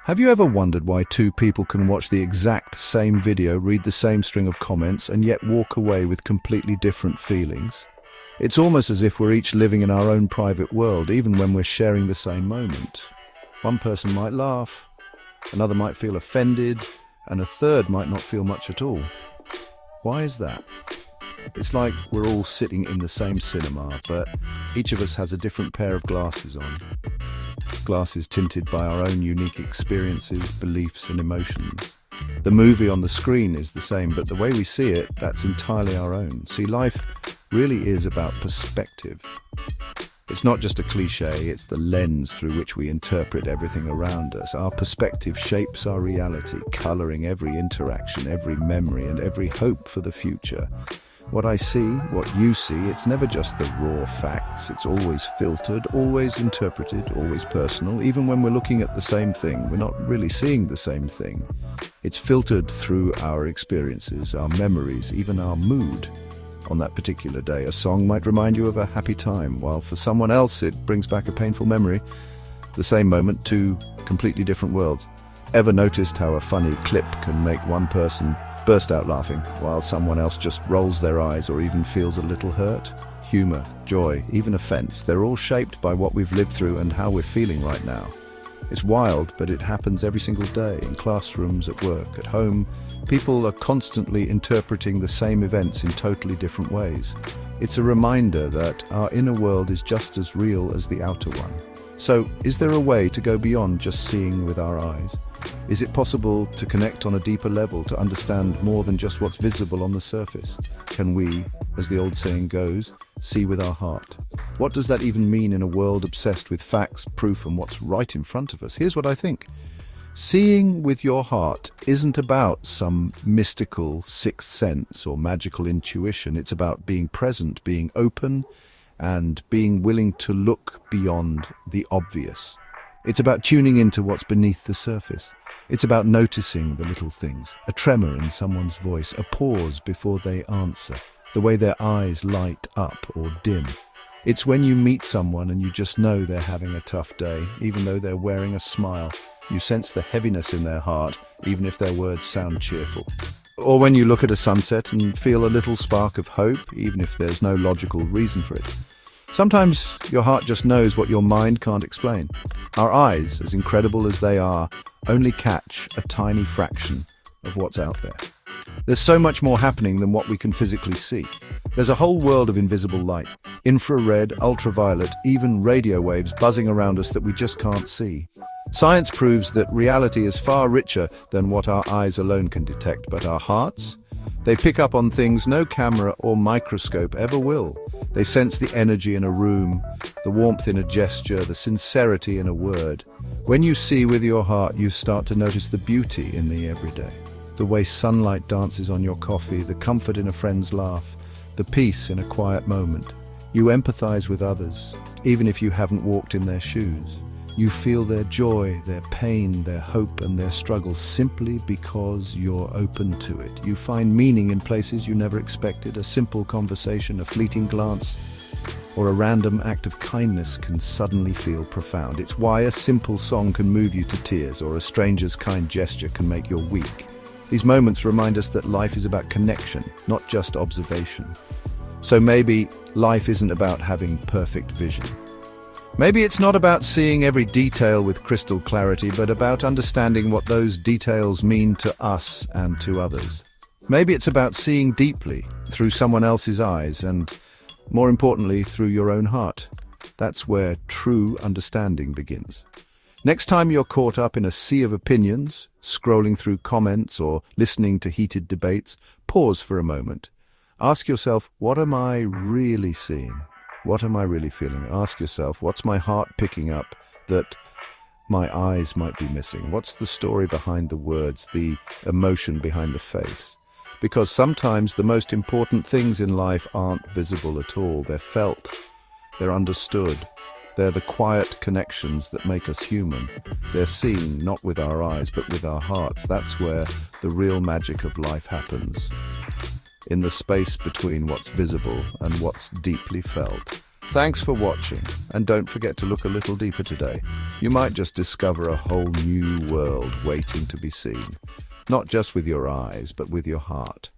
Have you ever wondered why two people can watch the exact same video, read the same string of comments, and yet walk away with completely different feelings? It's almost as if we're each living in our own private world, even when we're sharing the same moment. One person might laugh, another might feel offended, and a third might not feel much at all. Why is that? It's like we're all sitting in the same cinema, but each of us has a different pair of glasses on. Glasses tinted by our own unique experiences, beliefs and emotions. The movie on the screen is the same, but the way we see it, that's entirely our own. See, life really is about perspective. It's not just a cliche, it's the lens through which we interpret everything around us. Our perspective shapes our reality, coloring every interaction, every memory and every hope for the future. What I see, what you see, it's never just the raw facts. It's always filtered, always interpreted, always personal. Even when we're looking at the same thing, we're not really seeing the same thing. It's filtered through our experiences, our memories, even our mood. On that particular day, a song might remind you of a happy time, while for someone else it brings back a painful memory. The same moment, two completely different worlds. Ever noticed how a funny clip can make one person burst out laughing, while someone else just rolls their eyes or even feels a little hurt? Humor, joy, even offense, they're all shaped by what we've lived through and how we're feeling right now. It's wild, but it happens every single day, in classrooms, at work, at home. People are constantly interpreting the same events in totally different ways. It's a reminder that our inner world is just as real as the outer one. So, is there a way to go beyond just seeing with our eyes? Is it possible to connect on a deeper level, to understand more than just what's visible on the surface? Can we, as the old saying goes, see with our heart? What does that even mean in a world obsessed with facts, proof, and what's right in front of us? Here's what I think. Seeing with your heart isn't about some mystical sixth sense or magical intuition. It's about being present, being open, and being willing to look beyond the obvious. It's about tuning into what's beneath the surface. It's about noticing the little things, a tremor in someone's voice, a pause before they answer, the way their eyes light up or dim. It's when you meet someone and you just know they're having a tough day, even though they're wearing a smile. You sense the heaviness in their heart, even if their words sound cheerful. Or when you look at a sunset and feel a little spark of hope, even if there's no logical reason for it. Sometimes your heart just knows what your mind can't explain. Our eyes, as incredible as they are, only catch a tiny fraction of what's out there. There's so much more happening than what we can physically see. There's a whole world of invisible light, infrared, ultraviolet, even radio waves buzzing around us that we just can't see. Science proves that reality is far richer than what our eyes alone can detect, but our hearts? They pick up on things no camera or microscope ever will. They sense the energy in a room, the warmth in a gesture, the sincerity in a word. When you see with your heart, you start to notice the beauty in the everyday. The way sunlight dances on your coffee, the comfort in a friend's laugh, the peace in a quiet moment. You empathize with others, even if you haven't walked in their shoes. You feel their joy, their pain, their hope and their struggle simply because you're open to it. You find meaning in places you never expected. A simple conversation, a fleeting glance, or a random act of kindness can suddenly feel profound. It's why a simple song can move you to tears, or a stranger's kind gesture can make your week. These moments remind us that life is about connection, not just observation. So maybe life isn't about having perfect vision. Maybe it's not about seeing every detail with crystal clarity, but about understanding what those details mean to us and to others. Maybe it's about seeing deeply through someone else's eyes and, more importantly, through your own heart. That's where true understanding begins. Next time you're caught up in a sea of opinions, scrolling through comments or listening to heated debates, pause for a moment. Ask yourself, what am I really seeing? What am I really feeling? Ask yourself, what's my heart picking up that my eyes might be missing? What's the story behind the words, the emotion behind the face? Because sometimes the most important things in life aren't visible at all. They're felt, they're understood. They're the quiet connections that make us human. They're seen not with our eyes, but with our hearts. That's where the real magic of life happens. In the space between what's visible and what's deeply felt. Thanks for watching, and don't forget to look a little deeper today. You might just discover a whole new world waiting to be seen, not just with your eyes, but with your heart.